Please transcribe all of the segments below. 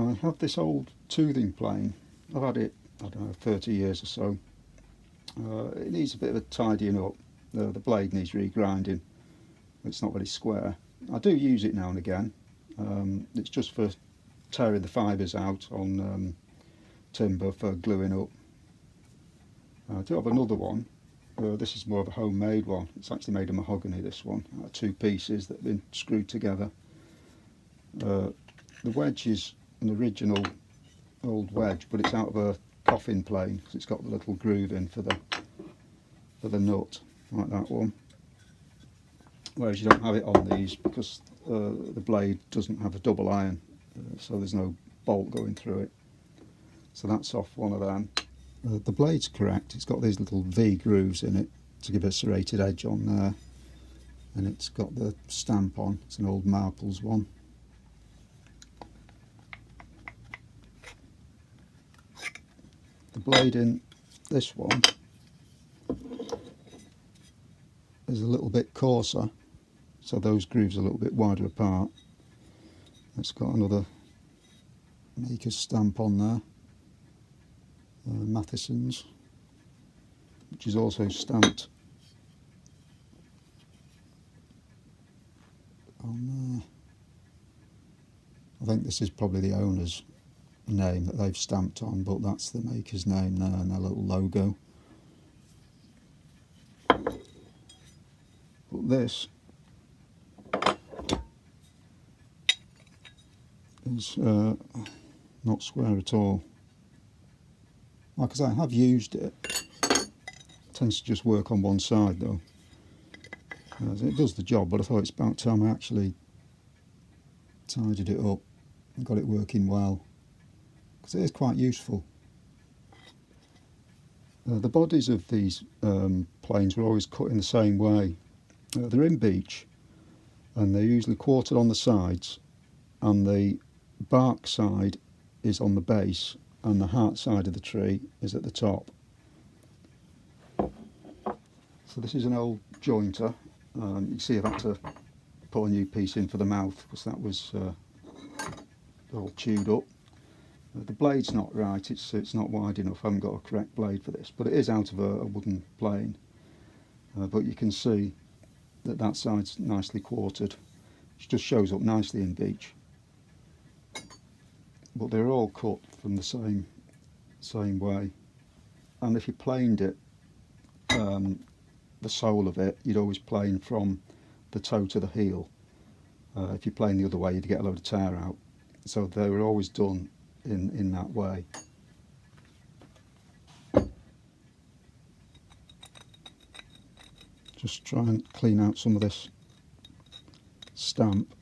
I have this old toothing plane. I've had it, I don't know, 30 years or so. It needs a bit of a tidying up. The blade needs regrinding. It's not very square. I do use it now and again. It's just for tearing the fibres out on timber for gluing up. I do have another one. This is more of a homemade one. It's actually made of mahogany, this one. Two pieces that have been screwed together. The wedge is an original old wedge, but it's out of a coffin plane because it's got the little groove in for the nut, like that one. Whereas you don't have it on these because the blade doesn't have a double iron, so there's no bolt going through it. So that's off one of them. The blade's correct. It's got these little V grooves in it to give a serrated edge on there, and it's got the stamp on. It's an old Marples one. The blade in this one is a little bit coarser, so those grooves are a little bit wider apart. It's got another maker's stamp on there, Matheson's, which is also stamped on there. I think this is probably the owner's name that they've stamped on, but that's the maker's name there and their little logo. But this is not square at all. Like I say, I have used it. It tends to just work on one side though. It does the job, but I thought it's about time I actually tidied it up and got it working well, because it is quite useful. The bodies of these planes were always cut in the same way. They're in beech, and they're usually quartered on the sides, and the bark side is on the base, and the heart side of the tree is at the top. So this is an old jointer. You can see I've had to put a new piece in for the mouth because that was all chewed up. The blade's not right, it's not wide enough. I haven't got a correct blade for this, but it is out of a wooden plane. But you can see that that side's nicely quartered, which just shows up nicely in beech. But they're all cut from the same way, and if you planed it, the sole of it, you'd always plane from the toe to the heel. If you plane the other way, you'd get a load of tear out. So they were always done in that way. Just try and clean out some of this stamp.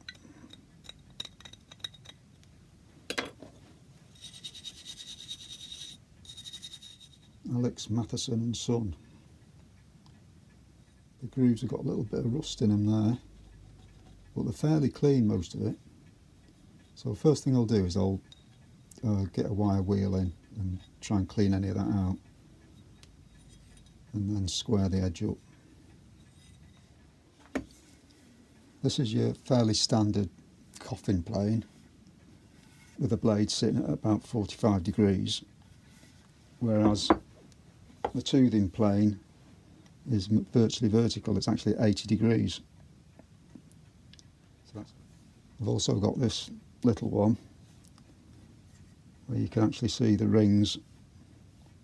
Alex Matheson and Son. The grooves have got a little bit of rust in them there, but they're fairly clean, most of it. So the first thing I'll do is I'll get a wire wheel in and try and clean any of that out, and then square the edge up. This is your fairly standard coffin plane with the blade sitting at about 45 degrees, whereas the toothing plane is virtually vertical. It's actually at 80 degrees. So I've also got this little one where you can actually see the rings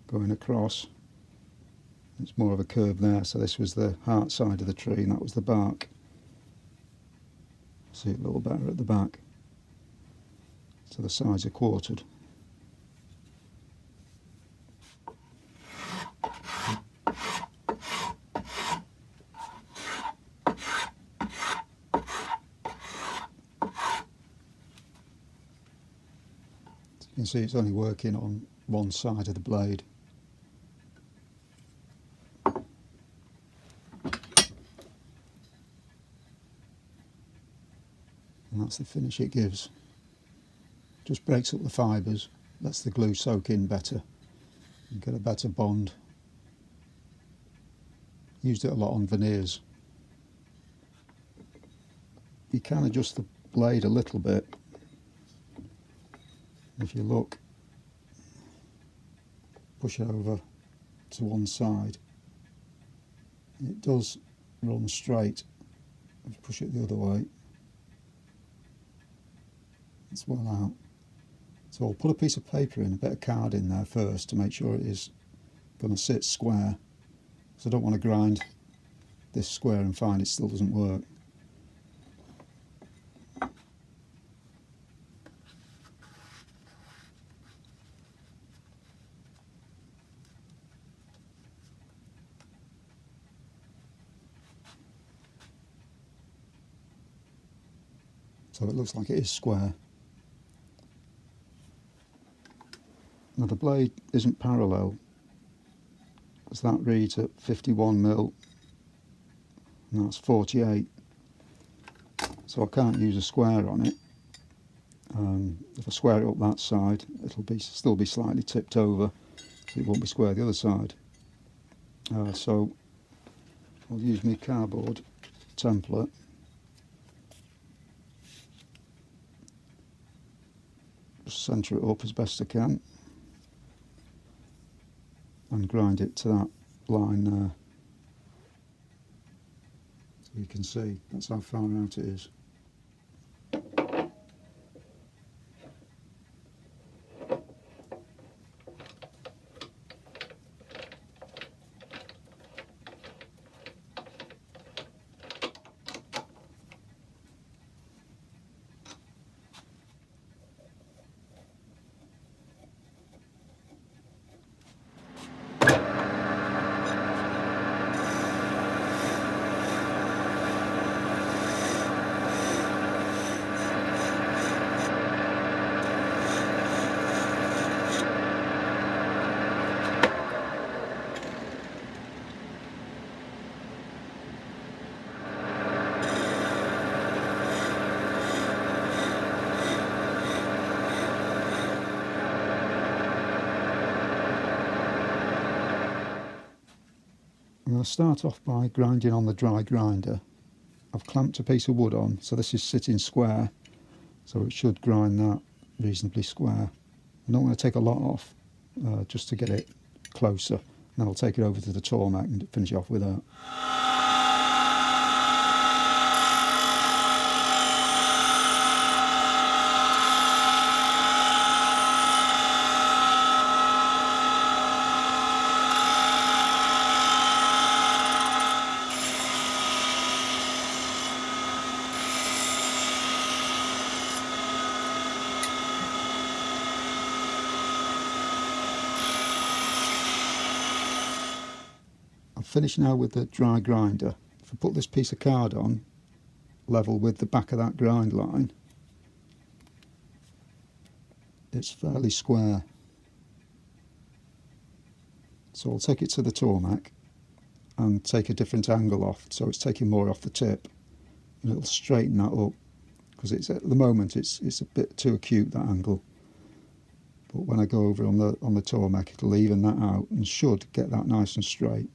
going across. It's more of a curve there, so this was the heart side of the tree and that was the bark. See it a little better at the back. So the sides are quartered. You can see it's only working on one side of the blade. And that's the finish it gives. Just breaks up the fibres, lets the glue soak in better, and get a better bond. Used it a lot on veneers. You can adjust the blade a little bit. If you look, push it over to one side, it does run straight. If you push it the other way, it's well out. So I'll put a piece of paper in, a bit of card in there first to make sure it is going to sit square. So I don't want to grind this square and find it still doesn't work. So it looks like it is square. Now the blade isn't parallel, because that reads at 51mm, and that's 48. So I can't use a square on it. If I square it up that side, it'll still be slightly tipped over, so it won't be square the other side. So I'll use my cardboard template. Just centre it up as best I can and grind it to that line there. So you can see that's how far out it is. I'm going to start off by grinding on the dry grinder. I've clamped a piece of wood on, so this is sitting square, so it should grind that reasonably square. I'm not going to take a lot off, just to get it closer, and then I'll take it over to the tarmac and finish off with that. I've finished now with the dry grinder. If I put this piece of card on, level with the back of that grind line, it's fairly square. So I'll take it to the tarmac and take a different angle off, so it's taking more off the tip, and it'll straighten that up, because it's at the moment it's a bit too acute, that angle. But when I go over on the tarmac, it'll even that out and should get that nice and straight.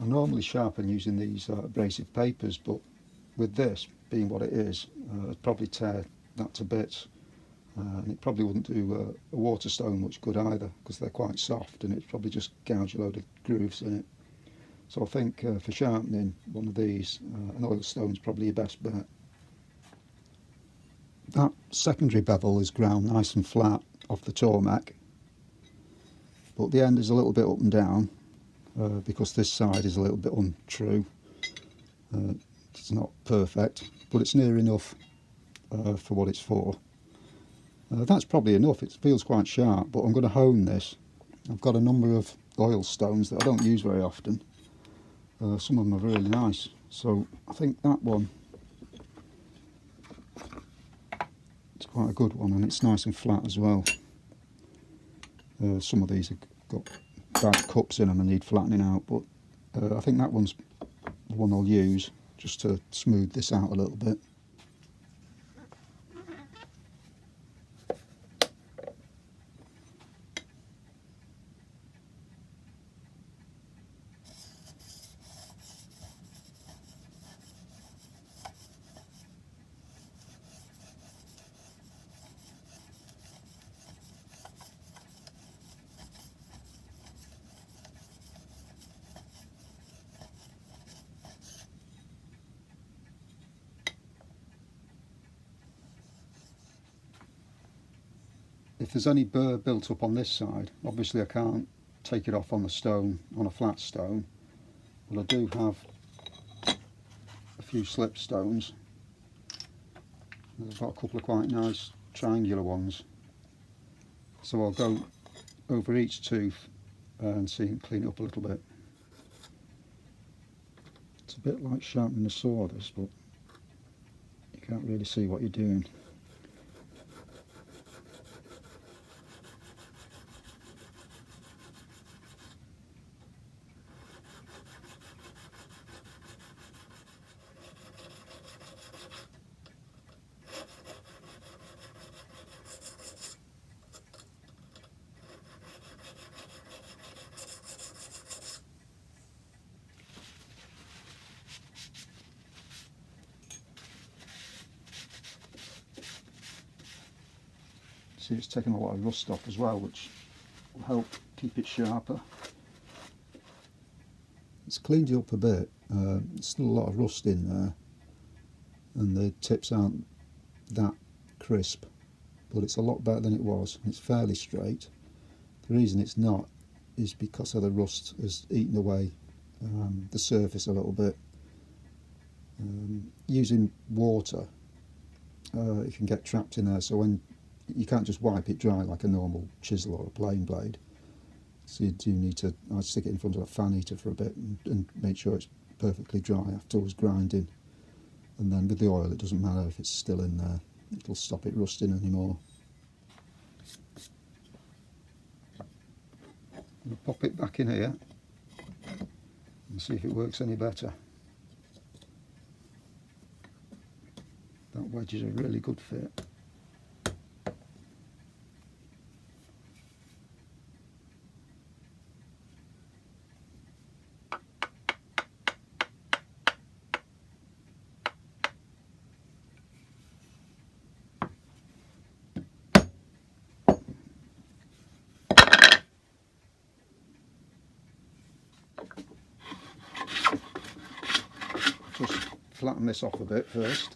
I normally sharpen using these abrasive papers, but with this being what it is, I'd probably tear that to bits, and it probably wouldn't do a water stone much good either, because they're quite soft and it's probably just gouge a load of grooves in it. So I think for sharpening one of these, an oil stone's probably your best bet. That secondary bevel is ground nice and flat off the tarmac, but the end is a little bit up and down, because this side is a little bit untrue. It's not perfect, but it's near enough for what it's for. That's probably enough. It feels quite sharp, but I'm going to hone this. I've got a number of oil stones that I don't use very often, Some of them are really nice, so I think that one is quite a good one, and it's nice and flat as well. Some of these have got bad cups in them and need flattening out, but I think that one's the one I'll use just to smooth this out a little bit. If there's any burr built up on this side, obviously I can't take it off on the stone, on a flat stone, but I do have a few slip stones. I've got a couple of quite nice triangular ones, so I'll go over each tooth and see and clean it up a little bit. It's a bit like sharpening a saw, this, but you can't really see what you're doing. See, it's taken a lot of rust off as well, which will help keep it sharper. It's cleaned it up a bit. There's still a lot of rust in there, and the tips aren't that crisp, but it's a lot better than it was. It's fairly straight. The reason it's not is because of the rust has eaten away the surface a little bit. Using water, it can get trapped in there, so when you can't just wipe it dry like a normal chisel or a plane blade. So you do need to, I stick it in front of a fan heater for a bit and make sure it's perfectly dry afterwards grinding. And then with the oil, it doesn't matter if it's still in there, it'll stop it rusting anymore. I'll pop it back in here and see if it works any better. That wedge is a really good fit. Just flatten this off a bit first.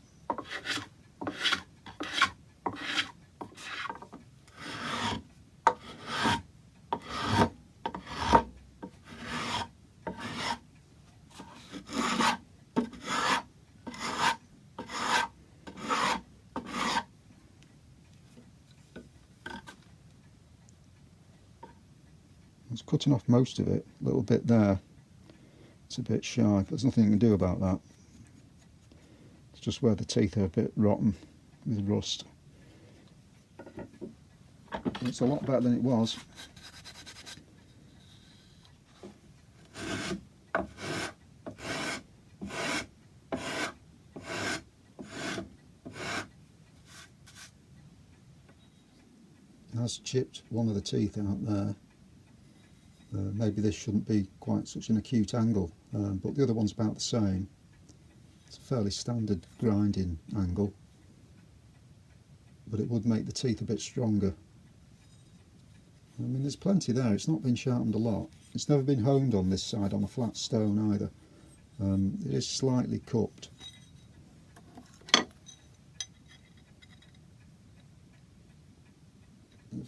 I was cutting off most of it, a little bit there. It's a bit sharp, there's nothing you can do about that. It's just where the teeth are a bit rotten with rust. It's a lot better than it was. It has chipped one of the teeth out there. Maybe this shouldn't be quite such an acute angle, but the other one's about the same. It's a fairly standard grinding angle, but it would make the teeth a bit stronger. I mean, there's plenty there, it's not been sharpened a lot. It's never been honed on this side on a flat stone either. It is slightly cupped.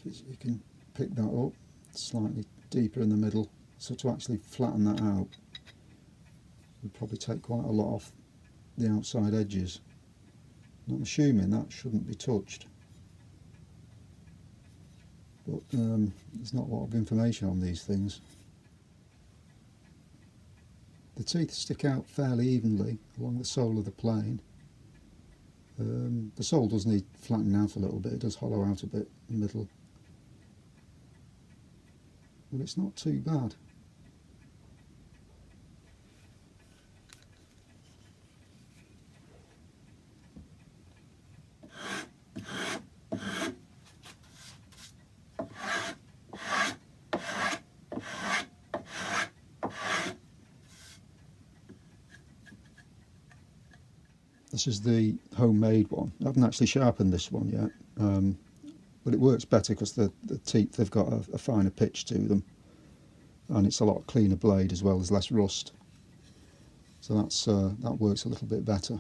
If you can pick that up, it's slightly deeper in the middle, so to actually flatten that out would probably take quite a lot off the outside edges. And I'm assuming that shouldn't be touched, but there's not a lot of information on these things. the teeth stick out fairly evenly along the sole of the plane. The sole does need flattening out a little bit, it does hollow out a bit in the middle, but it's not too bad. This is the homemade one. I haven't actually sharpened this one yet, but it works better because the teeth, they've got a finer pitch to them, and it's a lot cleaner blade as well, there's less rust. So that works a little bit better.